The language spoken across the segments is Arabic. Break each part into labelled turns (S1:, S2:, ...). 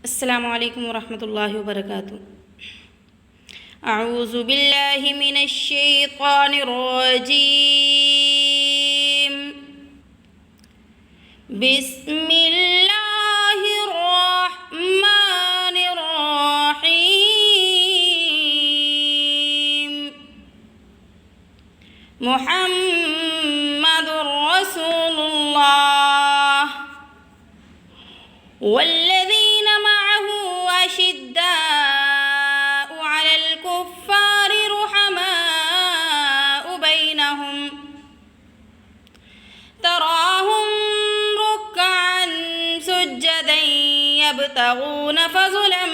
S1: السلام عليكم ورحمة الله وبركاته. أعوذ بالله من الشيطان الرجيم. بسم الله الرحمن الرحيم. محمد رسول الله والذين معه أشداء على الكفار رحماء بينهم تراهم ركعا سجدا يبتغون فضلا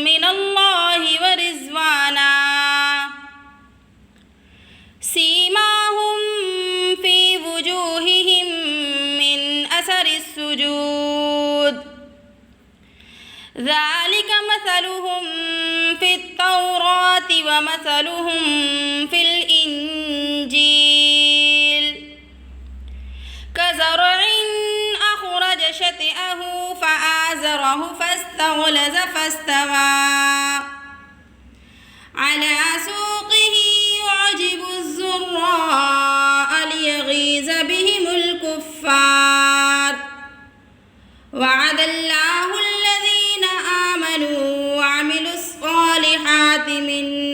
S1: من الله ورضوانا سيماهم في وجوههم من أثر السجود ذلك مثلهم في التوراة ومثلهم في الإنجيل كزرع أخرج شطأه فآزره فاستغلظ فاستوى على سوقه يعجب الزراء ليغيظ بهم الكفار وعد الله الذين آمنوا وعملوا الصالحات منهم